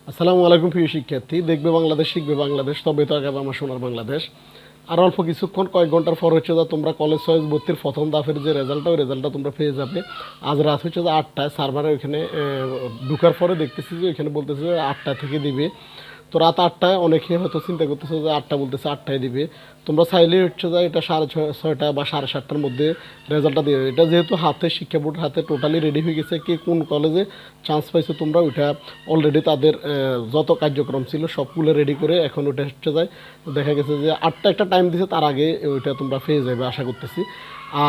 আসসালামু আলাইকুম প্রিয় শিক্ষার্থী। দেখবে বাংলাদেশ, শিখবে বাংলাদেশ, তবে তো আগাবে আমার সোনার বাংলাদেশ। আর অল্প কিছুক্ষণ, কয়েক ঘন্টার পর হচ্ছে যে তোমরা কলেজ চয়েস ভর্তির প্রথম দাফের যে রেজাল্টটা, ওই রেজাল্টটা তোমরা পেয়ে যাবে। আজ রাত হচ্ছে যে 8টায় সার্ভারে ওইখানে ঢুকার পরে দেখতেছি যে ওইখানে বলতেছে যে 8টা থেকে দিবে। তো রাত 8টায় অনেকে হয়তো চিন্তা করতেছে যে 8টা বলতেছে, 8টায় দিবে। তোমরা চাইলেই হচ্ছে যে এটা 6:30 বা 7:30টার মধ্যে রেজাল্টটা দিয়ে দেবে। এটা যেহেতু হাতে, শিক্ষা বোর্ডের হাতে টোটালি রেডি হয়ে গেছে, কে কোন কলেজে চান্স পাইছো তোমরা, ওইটা অলরেডি তাদের যত কার্যক্রম ছিল সবগুলো রেডি করে এখন ওটা হচ্ছে যায়। দেখা গেছে যে 8টা একটা টাইম দিছে, তার আগে ওইটা তোমরা পেয়ে যাবে আশা করতেছি।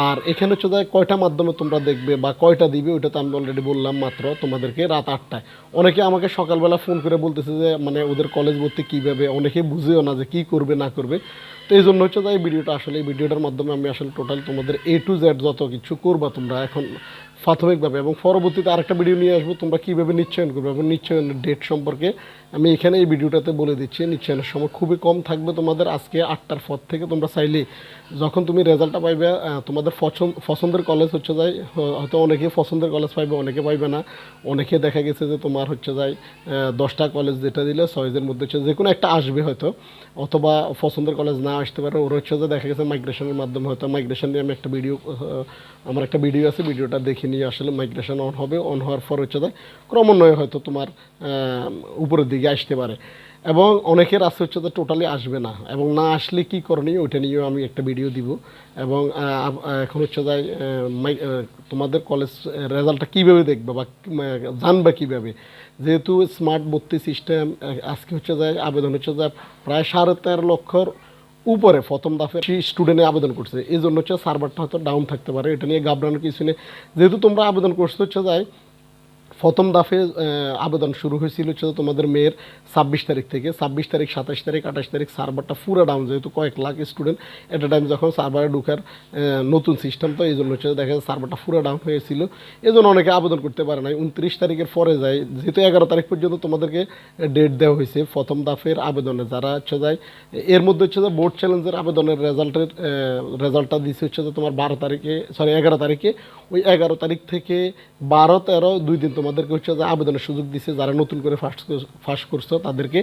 আর এখানে হচ্ছে যায় কয়টা মাধ্যমে তোমরা দেখবে বা কয়টা দিবে, ওইটা তো আমি অলরেডি বললাম মাত্র তোমাদেরকে, রাত 8টায়। অনেকে আমাকে সকালবেলা ফোন করে বলতেছে যে মানে ওদের কলেজ ভর্তি কীভাবে, অনেকে বুঝেও না যে কী করবে না করবে। তো এই জন্য হচ্ছে যে এই ভিডিওটা, আসলে এই ভিডিওটার মাধ্যমে আমি আসলে টোটাল তোমাদের A to Z যত কিছু করবা তোমরা এখন প্রাথমিকভাবে, এবং পরবর্তীতে আরেকটা ভিডিও নিয়ে আসবো তোমরা কীভাবে নিশ্চয়ন করবে এবং নিশ্চয়নের ডেট সম্পর্কে আমি এখানে এই ভিডিওটাতে বলে দিচ্ছি। নিশ্চয়নের সময় খুবই কম থাকবে তোমাদের, আজকে 8টার পর থেকে তোমরা চাইলে যখন তুমি রেজাল্টটা পাইবে, তোমাদের পছন্দের কলেজ হচ্ছে যায়, হয়তো অনেকে পছন্দের কলেজ পাইবে, অনেকে পাইবে না। অনেকে দেখা গেছে যে তোমার হচ্ছে যায় 10টা কলেজ যেটা দিলে 6-এর মধ্যে হচ্ছে যে কোনো একটা আসবে হয়তো, অথবা পছন্দের কলেজ না আসতে পারে। ওরা হচ্ছে যে দেখা গেছে মাইগ্রেশনের মাধ্যমে, হয়তো মাইগ্রেশন নিয়ে আমি একটা ভিডিও, আমার একটা ভিডিও আছে, ভিডিওটা দেখে নিয়ে আসলে মাইগ্রেশন অন হবে, অন হওয়ার পর হচ্ছে যায় ক্রমান্বয়ে হয়তো তোমার উপরের দিকে আসতে পারে। এবং অনেকের আছে হচ্ছে যে টোটালি আসবে না, এবং না আসলে কী করণীয় ওইটা নিয়েও আমি একটা ভিডিও দিব। এবং এখন হচ্ছে যায় তোমাদের কলেজ রেজাল্টটা কীভাবে দেখবে বা জানবে কীভাবে, যেহেতু স্মার্ট ভর্তি সিস্টেম আজকে হচ্ছে যায় আবেদন হচ্ছে যায় প্রায় 13.5 লক্ষর উপরে প্রথম দাফে স্টুডেন্টে আবেদন করছে। এই জন্য হচ্ছে সার্ভারটা হয়তো ডাউন থাকতে পারে, এটা নিয়ে ঘাবড়ানোর কিছু নেই। যেহেতু তোমরা আবেদন করতে হচ্ছে যায় প্রথম দাফে আবেদন শুরু হয়েছিল হচ্ছে তোমাদের মেয়ের 26 তারিখ থেকে, 26 তারিখ, 27 তারিখ, 28 তারিখ সার্ভারটা পুরো ডাউন, যেহেতু কয়েক লাখ স্টুডেন্ট এট এ টাইম যখন সার্ভারে ঢুকার নতুন সিস্টেম, তো এই জন্য হচ্ছে দেখা যায় সার্ভারটা পুরো ডাউন হয়েছিল। এই জন্য অনেকে আবেদন করতে পারে নাই। 29 তারিখের পরে যায়, যেহেতু 11 তারিখ পর্যন্ত তোমাদেরকে ডেট দেওয়া হয়েছে প্রথম দাফের আবেদনে, যারা হচ্ছে যায় এর মধ্যে হচ্ছে যে বোর্ড চ্যালেঞ্জের আবেদনের রেজাল্টটা দিচ্ছে হচ্ছে যে তোমার 12 তারিখে, সরি 11 তারিখে। ওই 11 তারিখ থেকে 12-13 2 দিন তোমাদেরকে হচ্ছে যে আবেদনের সুযোগ দিছে, যারা নতুন করে ফার্স্ট করছো তাদেরকে।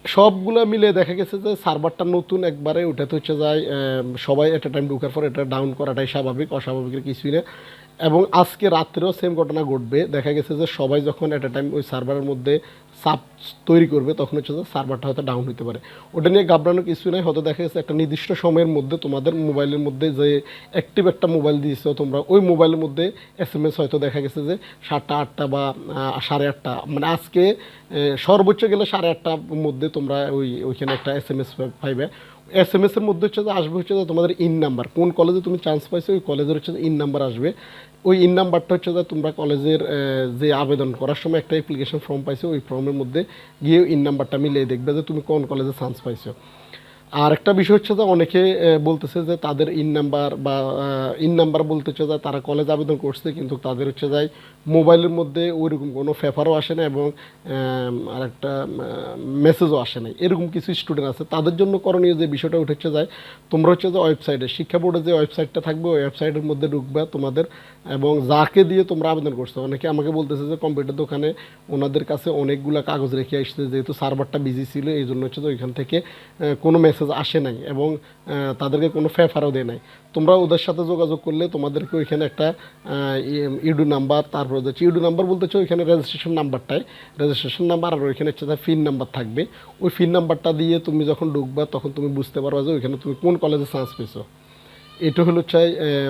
সবগুলো মিলে দেখা গেছে যে সার্ভারটা নতুন একবারে, ওটাতে হচ্ছে যায় সবাই এট এ টাইম ঢুকার পর এটা ডাউন করাটাই স্বাভাবিক, অস্বাভাবিকের কিছুই না। এবং আজকে রাত্রেও সেম ঘটনা ঘটবে। দেখা গেছে যে সবাই যখন এট এ টাইম ওই সার্ভারের মধ্যে চাপ তৈরি করবে, তখন হচ্ছে যে সার্ভারটা হয়তো ডাউন হতে পারে। ওটা নিয়ে ঘাবড়ানোর কিছু নেই। হয়তো দেখা গেছে একটা নির্দিষ্ট সময়ের মধ্যে তোমাদের মোবাইলের মধ্যে যে অ্যাক্টিভ একটা মোবাইল দিয়েছো তোমরা, ওই মোবাইলের মধ্যে SMS হয়তো দেখা গেছে যে 7টা 8টা বা 8:30, মানে আজকে সর্বোচ্চ গেলে 8:30টার মধ্যে তোমরা ওইখানে একটা SMS পাইবে। SMS-এর মধ্যে হচ্ছে যে আসবে হচ্ছে যে তোমাদের ইন নাম্বার, কোন কলেজে তুমি চান্স পাইছো ওই কলেজের হচ্ছে যে ইন নাম্বার আসবে। ওই ইন নাম্বারটা হচ্ছে যে তোমরা কলেজের যে আবেদন করার সময় একটা অ্যাপ্লিকেশন ফর্ম পাইছো, ওই ফর্মের মধ্যে গিয়ে ইন নাম্বারটা মিলিয়ে দেখবে যে তুমি কোন কলেজে চান্স পাইছো। আর একটা বিষয় হচ্ছে যে অনেকে বলতেছে যে তাদের ইন নাম্বার বা ইন নাম্বার বলতে হচ্ছে যে তারা কলেজ আবেদন করছে, কিন্তু তাদের হচ্ছে যায় মোবাইলের মধ্যে ওইরকম কোনো পেপারও আসে না, এবং আর একটা মেসেজও আসে নাই। এরকম কিছু স্টুডেন্ট আছে, তাদের জন্য করণীয় যে বিষয়টা উঠেছে যায়, তোমরা হচ্ছে যে ওয়েবসাইটে, শিক্ষা বোর্ডের যে ওয়েবসাইটটা থাকবে ওই ওয়েবসাইটের মধ্যে ঢুকবা তোমাদের, এবং যাকে দিয়ে তোমরা আবেদন করছো। অনেকে আমাকে বলতেছে যে কম্পিউটার দোকানে ওনাদের কাছে অনেকগুলো কাগজ রেখে আসছে, যেহেতু সার্ভারটা বিজি ছিল এই জন্য হচ্ছে যে ওইখান থেকে কোনো মেসেজ আসে নাই, এবং তাদেরকে কোনো ফেফারও দেয় নাই। তোমরা ওদের সাথে যোগাযোগ করলে তোমাদেরকে ওইখানে একটা ইডু নাম্বার, তারপর হচ্ছে ইডু নাম্বার বলতে হচ্ছে ওইখানে রেজিস্ট্রেশন নাম্বারটাই, রেজিস্ট্রেশন নাম্বার, আর ওইখানে হচ্ছে ফিন নাম্বার থাকবে। ওই ফিন নাম্বারটা দিয়ে তুমি যখন ঢুকবা তখন তুমি বুঝতে পারবা যে ওইখানে তুমি কোন কলেজে চান্স পেয়েছো। এটা হলো চাই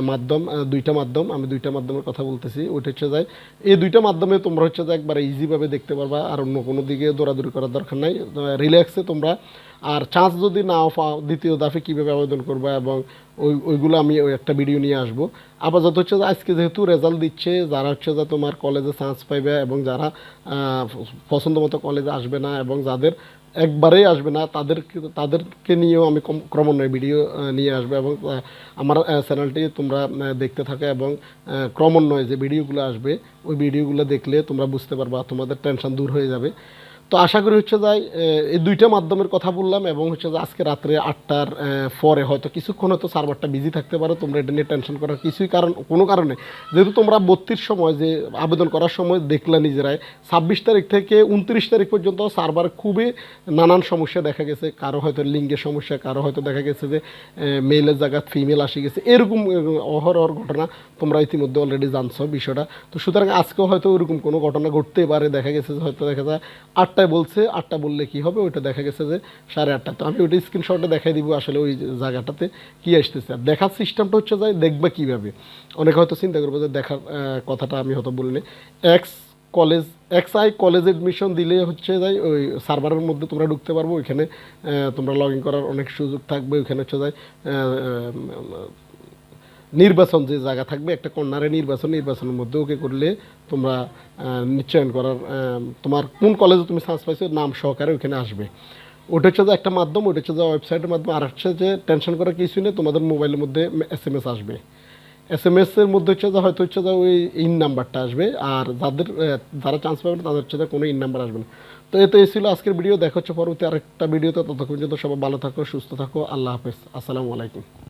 মাধ্যম, দুইটা মাধ্যম, আমি দুইটা মাধ্যমের কথা বলতেছি। ওইটা হচ্ছে যায় এই দুইটা মাধ্যমে তোমরা হচ্ছে যে একবারে ইজিভাবে দেখতে পারবা, আর অন্য কোনো দিকে দৌড়াদৌড়ি করার দরকার নাই, রিল্যাক্সে তোমরা। আর চান্স যদি নাও পাও, দ্বিতীয় দাফে কীভাবে আবেদন করবা এবং ওইগুলো আমি ওই একটা ভিডিও নিয়ে আসবো। আপাতত হচ্ছে যে আজকে যেহেতু রেজাল্ট দিচ্ছে, যারা হচ্ছে যে তোমার কলেজে চান্স পাইবে এবং যারা পছন্দ মতো কলেজে আসবে না এবং যাদের একবারেই আসবে না, তাদেরকে নিয়েও আমি ক্রমান্বয়ে ভিডিও নিয়ে আসবো। এবং আমার চ্যানেলটি তোমরা দেখতে থাকো, এবং ক্রমান্বয়ে যে ভিডিওগুলো আসবে ওই ভিডিওগুলো দেখলে তোমরা বুঝতে পারবা, তোমাদের টেনশন দূর হয়ে যাবে। তো আশা করি হচ্ছে যাই এই দুইটা মাধ্যমের কথা বললাম, এবং হচ্ছে যে আজকে রাত্রে 8টার পরে হয়তো কিছুক্ষণ হয়তো সার্ভারটা বিজি থাকতে পারে। তোমরা এটা নিয়ে টেনশন করার কিছুই কোনো কারণে, যেহেতু তোমরা 32 সময় যে আবেদন করার সময় দেখলা নিজেরাই 26 তারিখ থেকে 29 তারিখ পর্যন্ত সার্ভার খুবই নানান সমস্যা দেখা গেছে। কারো হয়তো লিঙ্গের সমস্যা, কারো হয়তো দেখা গেছে যে মেলের জায়গায় ফিমেল আসে গেছে, এরকম অহরহর ঘটনা তোমরা ইতিমধ্যে অলরেডি জানছো বিষয়টা। তো সুতরাং আজকেও হয়তো ওরকম কোনো ঘটনা ঘটতেই পারে। দেখা গেছে যে হয়তো দেখা যায় 8টায় বলছে, 8টা বললে কি হবে, ওইটা দেখা গেছে যে 8:30। তো আমি ওইটা স্ক্রিনশটে দেখাই দিব আসলে ওই জায়গাটাতে কি আসতেছে। আর দেখার সিস্টেমটা হচ্ছে যায় দেখবে কীভাবে, অনেকে হয়তো চিন্তা করবো যে দেখার কথাটা আমি হয়তো বলিনি। এক্সআই কলেজ এডমিশন দিলে হচ্ছে যাই ওই সার্ভারের মধ্যে তোমরা ঢুকতে পারবো। ওইখানে তোমরা লগ ইন করার অনেক সুযোগ থাকবে। ওইখানে হচ্ছে যায় নির্বাচন যে জায়গা থাকবে, একটা কর্নারে নির্বাচনের মধ্যে ওকে করলে তোমরা নিশ্চয়ন করার তোমার কোন কলেজে তুমি চান্স পাইছো নাম সহকারে ওইখানে আসবে। ওটা হচ্ছে যে একটা মাধ্যম, ওটা হচ্ছে যে ওয়েবসাইটের মাধ্যমে। আর হচ্ছে যে টেনশন করার কিছুই নেই, তোমাদের মোবাইলের মধ্যে SMS আসবে। SMS-এর মধ্যে হচ্ছে যে হয়তো হচ্ছে যে ওই ইন নাম্বারটা আসবে, আর যারা চান্স পাবে না তাদের হচ্ছে যে কোনো ইন নাম্বার আসবে না। তো এই ছিল আজকের ভিডিও। দেখা হচ্ছে পরবর্তী আরেকটা ভিডিওতে। ততক্ষণ পর্যন্ত সবাই ভালো থাকো, সুস্থ থাকো। আল্লাহ হাফেজ, আসসালামু আলাইকুম।